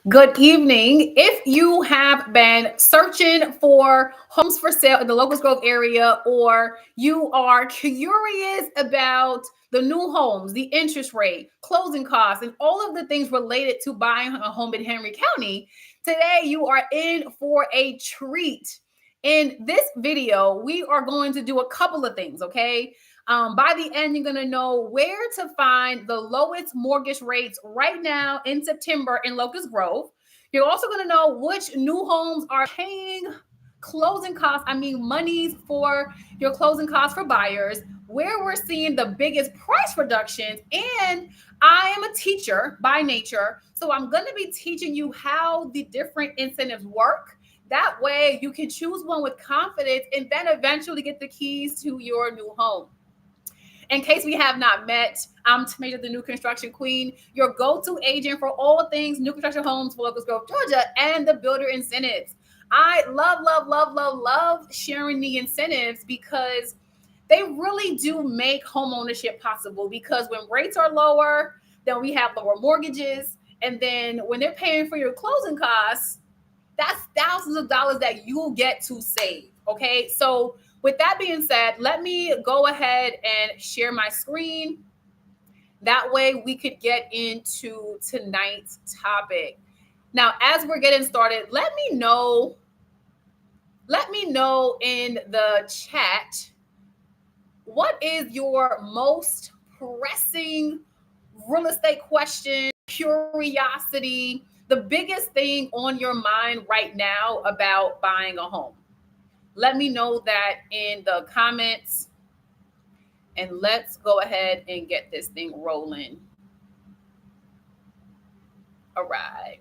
Good evening. If you have been searching for homes for sale in the Locust Grove area, or you are curious about the new homes, the interest rate, closing costs, and all of the things related to buying a home in Henry County, today you are in for a treat. In this video, we are going to do a couple of things, okay? By the end, you're going to know where to find the lowest mortgage rates right now in September in Locust Grove. You're also going to know which new homes are paying closing costs, monies for your closing costs for buyers, where we're seeing the biggest price reductions. And I am a teacher by nature, so I'm going to be teaching you how the different incentives work. That way, you can choose one with confidence and then eventually get the keys to your new home. In case we have not met, I'm Tamia, the new construction queen, your go-to agent for all things new construction homes for Locust Grove, Georgia, and the builder incentives. I love sharing the incentives because they really do make home ownership possible. Because when rates are lower, then we have lower mortgages. And then when they're paying for your closing costs, that's thousands of dollars that you'll get to save. Okay. So with that being said, let me go ahead and share my screen. That way we could get into tonight's topic. Now, as we're getting started, let me know in the chat, what is your most pressing real estate question, curiosity, the biggest thing on your mind right now about buying a home? Let me know that in the comments, and let's go ahead and get this thing rolling. All right.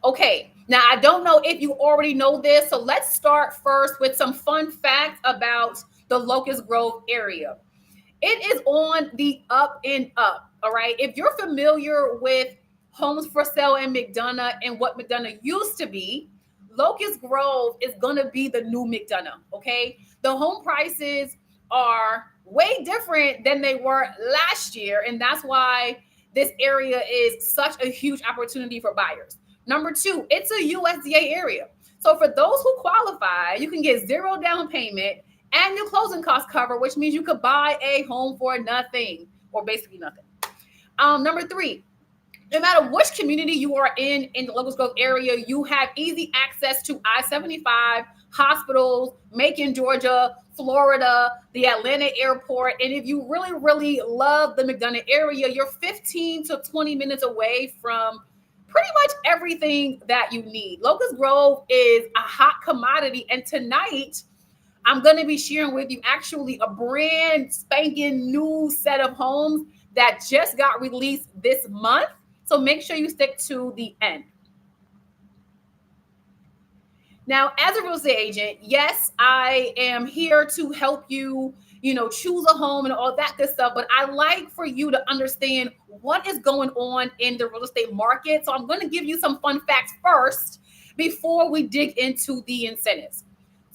Okay, now I don't know if you already know this, so let's start first with some fun facts about the Locust Grove area. It is on the up and up, all right? If you're familiar with homes for sale in McDonough and what McDonough used to be, Locust Grove is going to be the new McDonough, okay? The home prices are way different than they were last year, and that's why this area is such a huge opportunity for buyers. Number two, it's a USDA area. So for those who qualify, you can get zero down payment and your closing cost cover, which means you could buy a home for nothing, or basically nothing. Number three, no matter which community you are in the Locust Grove area, you have easy access to I-75, hospitals, Macon, Georgia, Florida, the Atlanta airport. And if you really love the McDonough area, you're 15 to 20 minutes away from pretty much everything that you need. Locust Grove is a hot commodity. And tonight, I'm going to be sharing with you actually a brand spanking new set of homes that just got released this month. So make sure you stick to the end. Now, as a real estate agent, yes, I am here to help you, choose a home and all that good stuff. But I like for you to understand what is going on in the real estate market. So I'm going to give you some fun facts first before we dig into the incentives.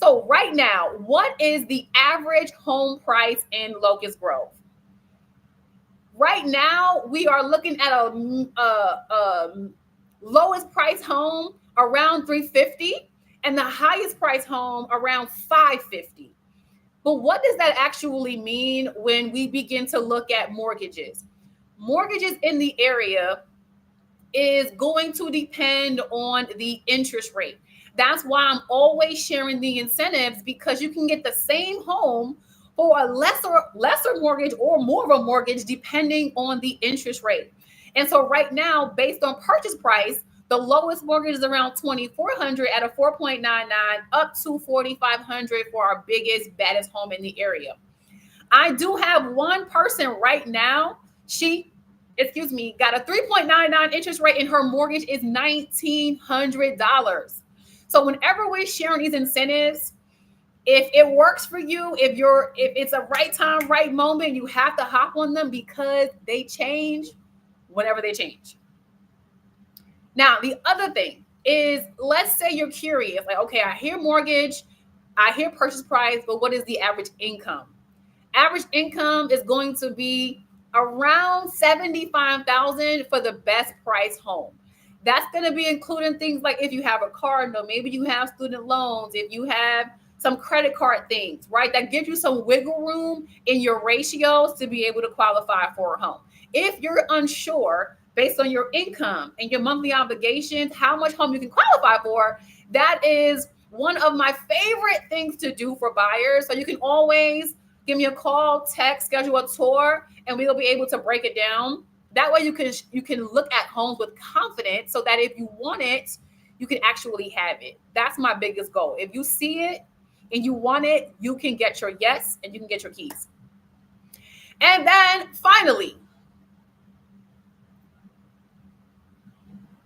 So right now, what is the average home price in Locust Grove? Right now, we are looking at a lowest price home around $350 and the highest price home around $550. But what does that actually mean when we begin to look at mortgages? Mortgages in the area is going to depend on the interest rate. That's why I'm always sharing the incentives, because you can get the same home for a lesser mortgage or more of a mortgage depending on the interest rate. And so right now, based on purchase price, the lowest mortgage is around $2,400 at a 4.99 up to $4,500 for our biggest, baddest home in the area. I do have one person right now. She got a 3.99 interest rate and her mortgage is $1,900. So whenever we're sharing these incentives, if it works for you, if it's a right time, right moment, you have to hop on them because they change whenever they change. Now, the other thing is, let's say you're curious, like, okay, I hear mortgage, I hear purchase price, but what is the average income? Average income is going to be around $75,000 for the best price home. That's going to be including things like if you have a car note, maybe you have student loans, if you have some credit card things, right? That gives you some wiggle room in your ratios to be able to qualify for a home. If you're unsure based on your income and your monthly obligations, how much home you can qualify for, that is one of my favorite things to do for buyers. So you can always give me a call, text, schedule a tour, and we'll be able to break it down. That way you can look at homes with confidence so that if you want it, you can actually have it. That's my biggest goal. If you see it and you want it, you can get your yes and you can get your keys. And then finally,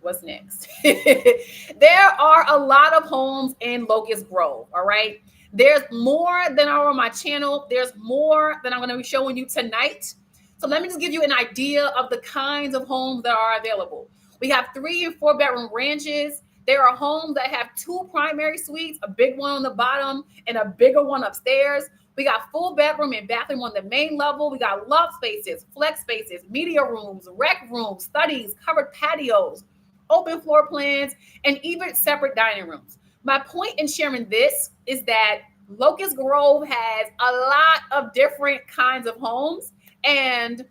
what's next? There are a lot of homes in Locust Grove, all right? There's more than are on my channel. There's more than I'm going to be showing you tonight. So let me just give you an idea of the kinds of homes that are available. We have 3 and 4 bedroom ranches. There are homes that have 2 primary suites, a big one on the bottom and a bigger one upstairs. We got full bedroom and bathroom on the main level. We got loft spaces, flex spaces, media rooms, rec rooms, studies, covered patios, open floor plans, and even separate dining rooms. My point in sharing this is that Locust Grove has a lot of different kinds of homes, and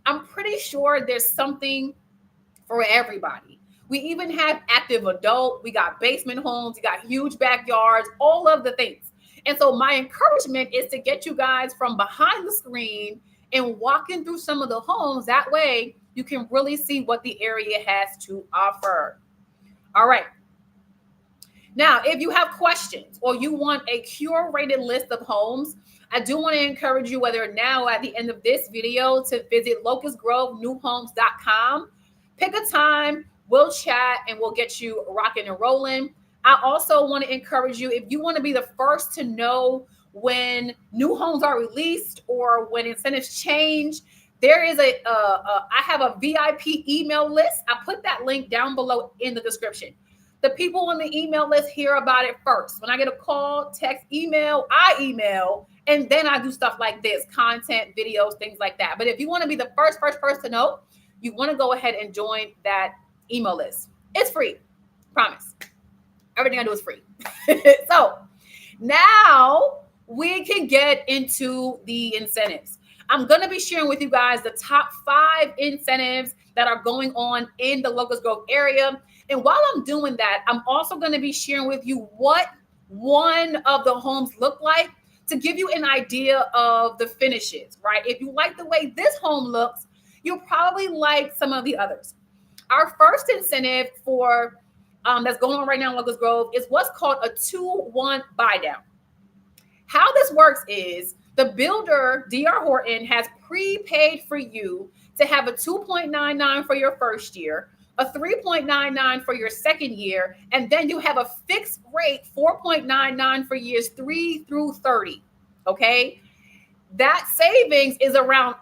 I'm pretty sure there's something for everybody. We even have active adult, we got basement homes, we got huge backyards, all of the things. And so my encouragement is to get you guys from behind the screen and walking through some of the homes. That way you can really see what the area has to offer. All right. Now, if you have questions or you want a curated list of homes, I do want to encourage you, whether now at the end of this video, to visit locustgrovenewhomes.com. Pick a time, we'll chat, and we'll get you rocking and rolling. I also want to encourage you, if you want to be the first to know when new homes are released or when incentives change, there is I have a VIP email list. I put that link down below in the description. The people on the email list hear about it first. When I get a call, text, email, I email, and then I do stuff like this, content, videos, things like that. But if you want to be the first person to know, you want to go ahead and join that email list. It's free, promise. Everything I do is free. So now we can get into the incentives. I'm going to be sharing with you guys the top 5 incentives that are going on in the Locust Grove area. And while I'm doing that, I'm also going to be sharing with you what one of the homes look like to give you an idea of the finishes, right? If you like the way this home looks, you'll probably like some of the others. Our first incentive for that's going on right now in Locust Grove is what's called a 2-1 buy down. How this works is the builder, D.R. Horton, has prepaid for you to have a 2.99 for your first year, a 3.99 for your second year, and then you have a fixed rate 4.99 for years 3 through 30. Okay? That savings is around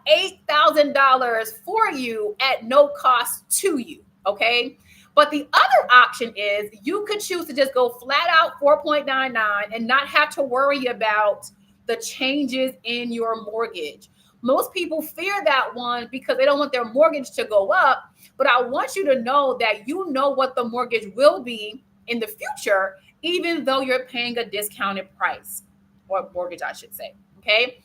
$8,000 for you at no cost to you. Okay? But the other option is you could choose to just go flat out 4.99 and not have to worry about the changes in your mortgage. Most people fear that one because they don't want their mortgage to go up. But I want you to know that you know what the mortgage will be in the future, even though you're paying a discounted price, or mortgage, I should say. Okay.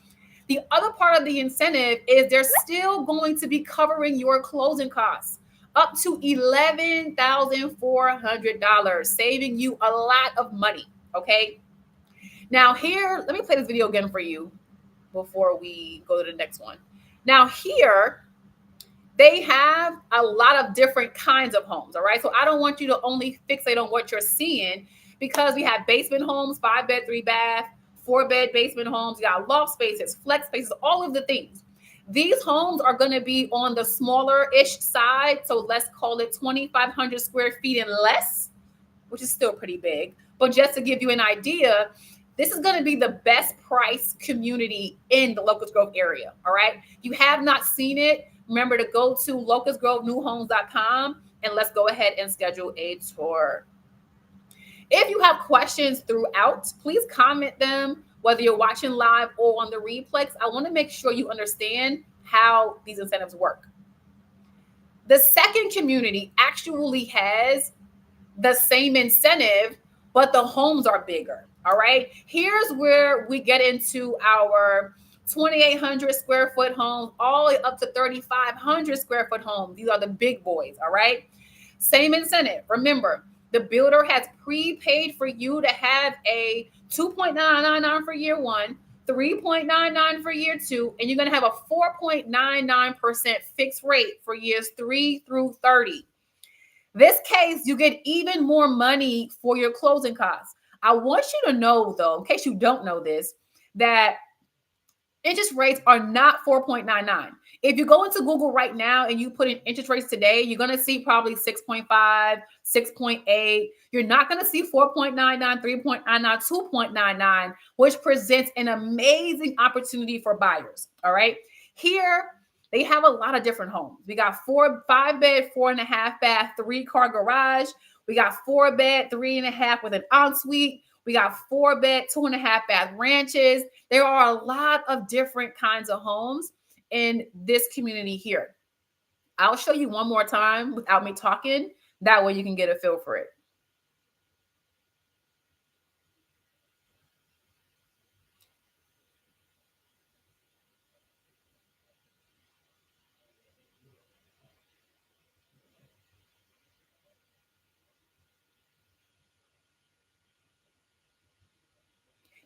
The other part of the incentive is they're still going to be covering your closing costs up to $11,400, saving you a lot of money. Okay. Now here, let me play this video again for you before we go to the next one. Now here, they have a lot of different kinds of homes. All right. So I don't want you to only fixate on what you're seeing, because we have basement homes, 5-bed, 3-bath, 4-bed basement homes. You got loft spaces, flex spaces, all of the things. These homes are going to be on the smaller-ish side. So let's call it 2,500 square feet and less, which is still pretty big. But just to give you an idea, this is going to be the best price community in the Locust Grove area. All right. If you have not seen it, remember to go to locustgrovenewhomes.com and let's go ahead and schedule a tour. If you have questions throughout, please comment them, whether you're watching live or on the replays. I want to make sure you understand how these incentives work. The second community actually has the same incentive, but the homes are bigger. All right. Here's where we get into our 2,800 square foot homes, all the way up to 3,500 square foot homes. These are the big boys. All right. Same incentive. Remember, the builder has prepaid for you to have a 2.999 for year one, 3.99 for year two, and you're going to have a 4.99% fixed rate for years 3 through 30. This case, you get even more money for your closing costs. I want you to know, though, in case you don't know this, that interest rates are not 4.99. If you go into Google right now and you put in interest rates today, you're going to see probably 6.5, 6.8. You're not going to see 4.99, 3.99, 2.99, which presents an amazing opportunity for buyers. All right. Here, they have a lot of different homes. We got 5-bed, 4.5-bath, 3-car garage. We got 4-bed, 3.5 with an ensuite. We got 4-bed, 2.5-bath ranches. There are a lot of different kinds of homes in this community here. I'll show you one more time without me talking. That way you can get a feel for it.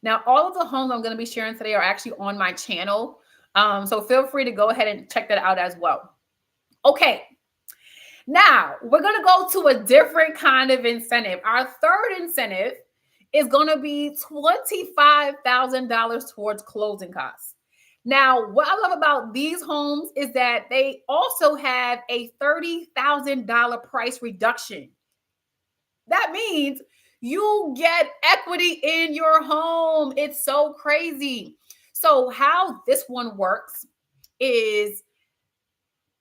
Now, all of the homes I'm going to be sharing today are actually on my channel. So feel free to go ahead and check that out as well. Okay. Now, we're going to go to a different kind of incentive. Our third incentive is going to be $25,000 towards closing costs. Now, what I love about these homes is that they also have a $30,000 price reduction. That means you get equity in your home. It's so crazy. So how this one works is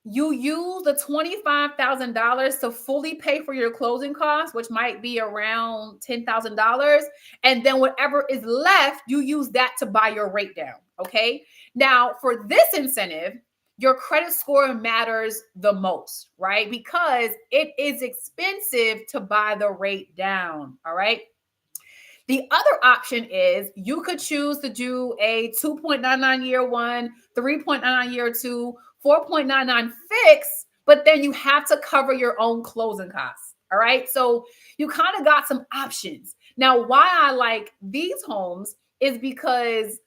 you use the $25,000 to fully pay for your closing costs, which might be around $10,000. And then whatever is left, you use that to buy your rate down. Okay. Now, for this incentive, your credit score matters the most, right? Because it is expensive to buy the rate down. All right. The other option is you could choose to do a 2.99 year one, 3.99 year two, 4.99 fix, but then you have to cover your own closing costs. All right. So you kind of got some options. Now, why I like these homes is because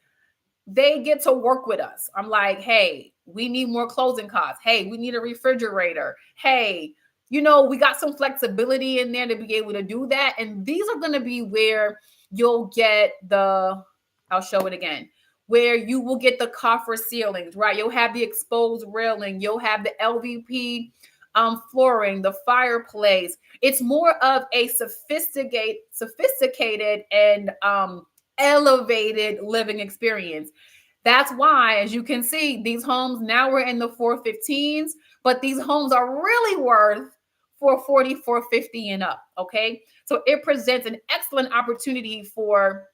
they get to work with us. I'm like, hey, we need more closing costs. Hey, we need a refrigerator. Hey, we got some flexibility in there to be able to do that. And these are going to be where you'll get I'll show it again, where you will get the coffer ceilings, right? You'll have the exposed railing. You'll have the LVP flooring, the fireplace. It's more of a sophisticated and elevated living experience. That's why, as you can see, these homes now we're in the 415s, but these homes are really worth 440, 450 and up. Okay. So it presents an excellent opportunity for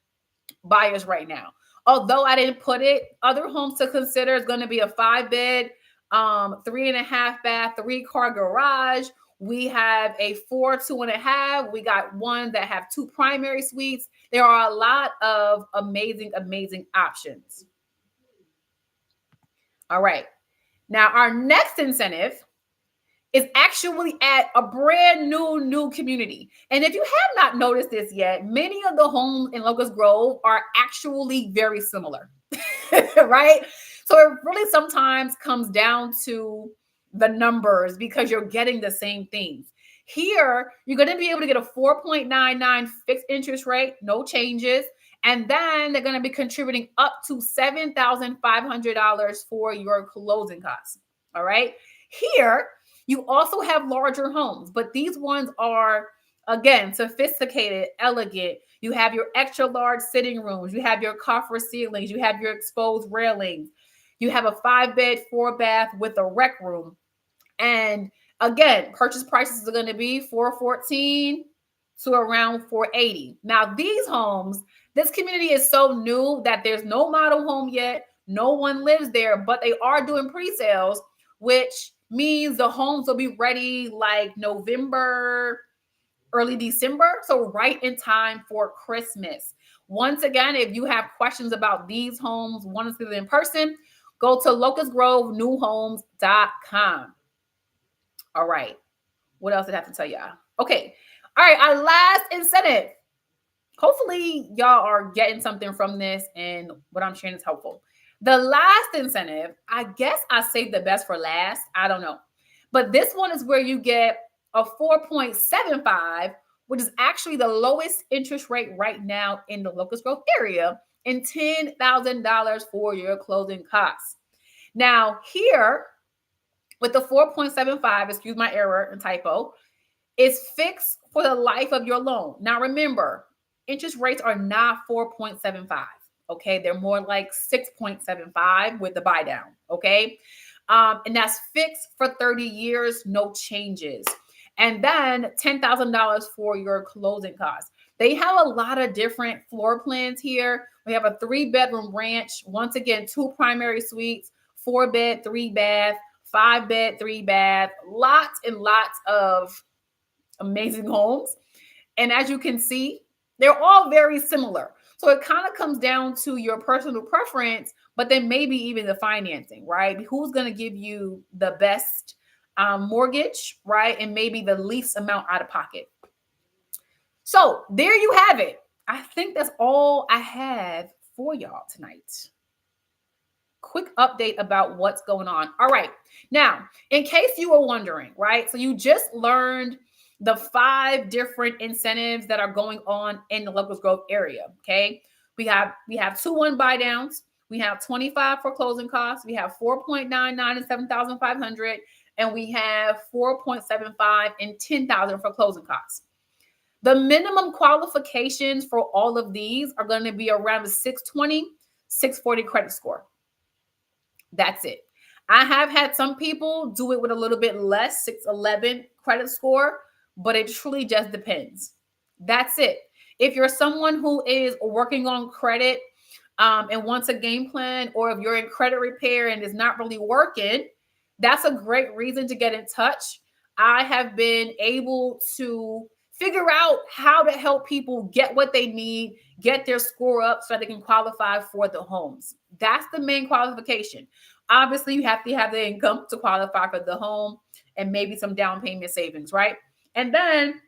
buyers right now. Although I didn't put it, other homes to consider is going to be a 5-bed, 3.5-bath, 3-car garage. We have a 4, 2.5. We got one that have 2 primary suites. There are a lot of amazing options. All right. Now, our next incentive is actually at a brand new community. And if you have not noticed this yet, many of the homes in Locust Grove are actually very similar, right? So it really sometimes comes down to the numbers because you're getting the same things. Here, you're going to be able to get a 4.99 fixed interest rate, no changes. And then they're going to be contributing up to $7,500 for your closing costs. All right. Here, you also have larger homes, but these ones are, again, sophisticated, elegant. You have your extra large sitting rooms. You have your coffer ceilings. You have your exposed railings. You have a 5-bed, 4-bath with a rec room. And again, purchase prices are going to be $414 to around $480. Now, these homes, this community is so new that there's no model home yet, No one lives there, but they are doing pre-sales, which means the homes will be ready like November, early December. So right in time for Christmas. Once again, if you have questions about these homes, want to see them in person, go to locustgrovenewhomes.com. All right. What else did I have to tell y'all? Okay. All right. Our last incentive. Hopefully, y'all are getting something from this and what I'm sharing is helpful. The last incentive, I guess I saved the best for last. I don't know. But this one is where you get a 4.75, which is actually the lowest interest rate right now in the Locust Grove area, and $10,000 for your closing costs. Now, here with the 4.75, excuse my error and typo, is fixed for the life of your loan. Now, remember, interest rates are not 4.75. Okay, they're more like 6.75 with the buy down. Okay, and that's fixed for 30 years, no changes. And then $10,000 for your closing costs. They have a lot of different floor plans here. We have a 3-bedroom ranch. Once again, 2 primary suites, 4-bed, 3-bath, 5-bed, 3-bath, lots and lots of amazing homes. And as you can see, they're all very similar. So it kind of comes down to your personal preference, but then maybe even the financing, right? Who's going to give you the best mortgage, right? And maybe the least amount out of pocket. So there you have it. I think that's all I have for y'all tonight. Quick update about what's going on. All right. Now, in case you were wondering, right? So you just learned the 5 different incentives that are going on in the Locust Grove area. Okay. We have 2-1 buy downs. We have 25 for closing costs. We have 4.99 and 7,500. And we have 4.75 and 10,000 for closing costs. The minimum qualifications for all of these are going to be around the 620, 640 credit score. That's it. I have had some people do it with a little bit less, 611 credit score, but it truly just depends. That's it. If you're someone who is working on credit and wants a game plan, or if you're in credit repair and it's not really working, that's a great reason to get in touch. I have been able to figure out how to help people get what they need, get their score up so that they can qualify for the homes. That's the main qualification. Obviously, you have to have the income to qualify for the home and maybe some down payment savings, right? And then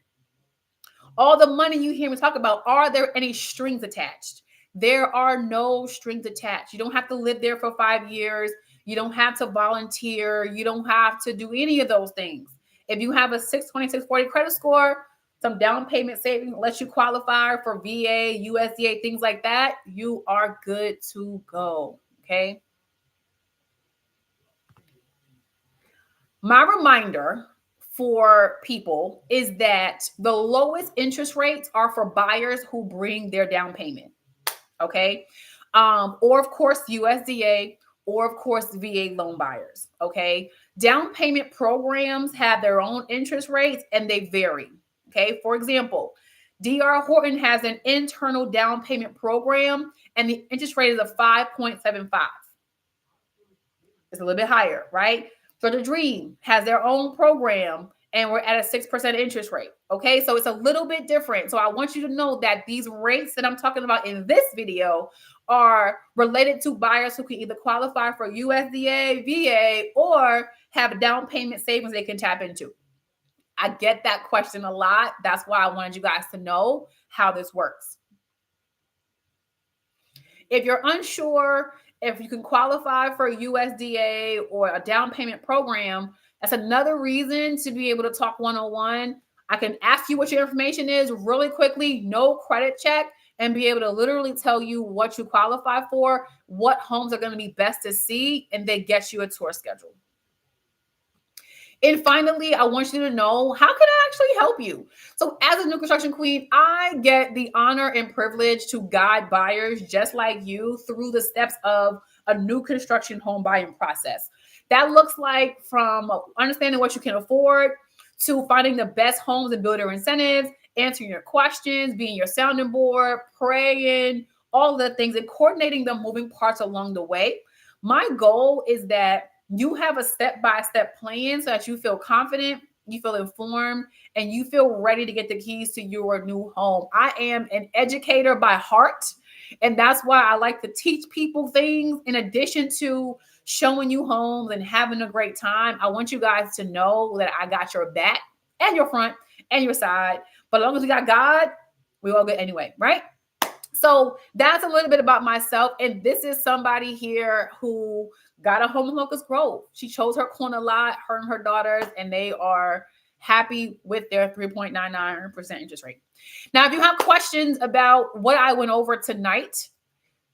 all the money you hear me talk about, are there any strings attached? There are no strings attached. You don't have to live there for 5 years. You don't have to volunteer. You don't have to do any of those things. If you have a 620, 640 credit score, some down payment savings lets you qualify for VA, USDA, things like that, you are good to go. Okay. My reminder for people is that the lowest interest rates are for buyers who bring their down payment. Okay. Or of course, USDA, or of course, VA loan buyers. Okay. Down payment programs have their own interest rates and they vary. Okay. For example, D.R. Horton has an internal down payment program and the interest rate is a 5.75. It's a little bit higher, right? So the Dream has their own program and we're at a 6% interest rate. Okay. So it's a little bit different. So I want you to know that these rates that I'm talking about in this video are related to buyers who can either qualify for USDA, VA, or have down payment savings they can tap into. I get that question a lot. That's why I wanted you guys to know how this works. If you're unsure if you can qualify for USDA or a down payment program, that's another reason to be able to talk one-on-one. I can ask you what your information is really quickly, no credit check, and be able to literally tell you what you qualify for, what homes are going to be best to see, and they get you a tour schedule. And finally, I want you to know, how can I actually help you? So as a new construction queen, I get the honor and privilege to guide buyers just like you through the steps of a new construction home buying process. That looks like from understanding what you can afford to finding the best homes and builder incentives, answering your questions, being your sounding board, praying, all the things, and coordinating the moving parts along the way. My goal is that you have a step-by-step plan so that you feel confident, you feel informed, and you feel ready to get the keys to your new home. I am an educator by heart, and that's why I like to teach people things in addition to showing you homes and having a great time. I want you guys to know that I got your back and your front and your side. But as long as we got God, we all good anyway, right? So that's a little bit about myself. And this is somebody here who got a home in Locust Grove. She chose her corner lot, her and her daughters, and they are happy with their 3.99% interest rate. Now, if you have questions about what I went over tonight,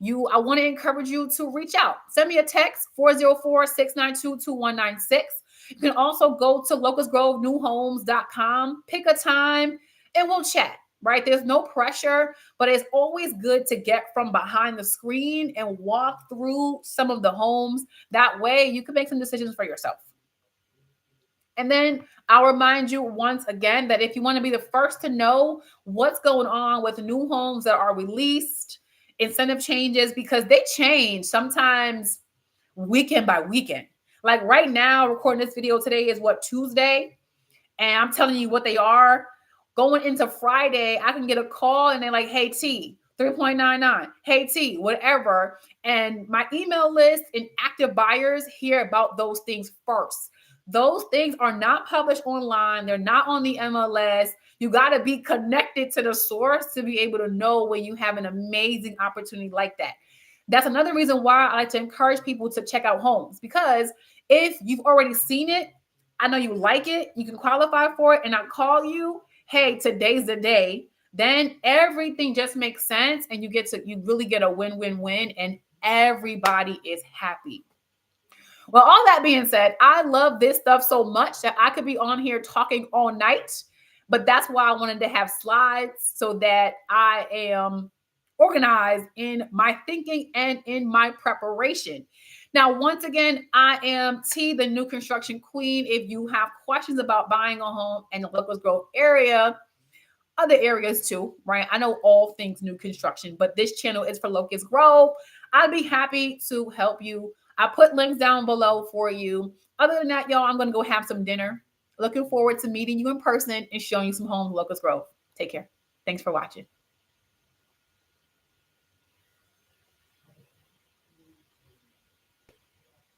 I want to encourage you to reach out. Send me a text, 404-692-2196. You can also go to locustgrovenewhomes.com, pick a time, and we'll chat, right? There's no pressure, but it's always good to get from behind the screen and walk through some of the homes. That way you can make some decisions for yourself. And then I'll remind you once again that if you want to be the first to know what's going on with new homes that are released, incentive changes, because they change sometimes weekend by weekend. Like right now, recording this video today is Tuesday, and I'm telling you what they are. Going into Friday, I can get a call and they're like, hey, T, 3.99, hey, T, whatever. And my email list and active buyers hear about those things first. Those things are not published online. They're not on the MLS. You got to be connected to the source to be able to know when you have an amazing opportunity like that. That's another reason why I like to encourage people to check out homes, because if you've already seen it, I know you like it, you can qualify for it, and I call you, hey, today's the day, then everything just makes sense, and you really get a win-win-win, and everybody is happy. Well, all that being said, I love this stuff so much that I could be on here talking all night, but that's why I wanted to have slides so that I am organized in my thinking and in my preparation. Now, once again, I am T, the new construction queen. If you have questions about buying a home in the Locust Grove area, other areas too, right? I know all things new construction, but this channel is for Locust Grove. I'd be happy to help you. I put links down below for you. Other than that, y'all, I'm going to go have some dinner. Looking forward to meeting you in person and showing you some homes in Locust Grove. Take care. Thanks for watching.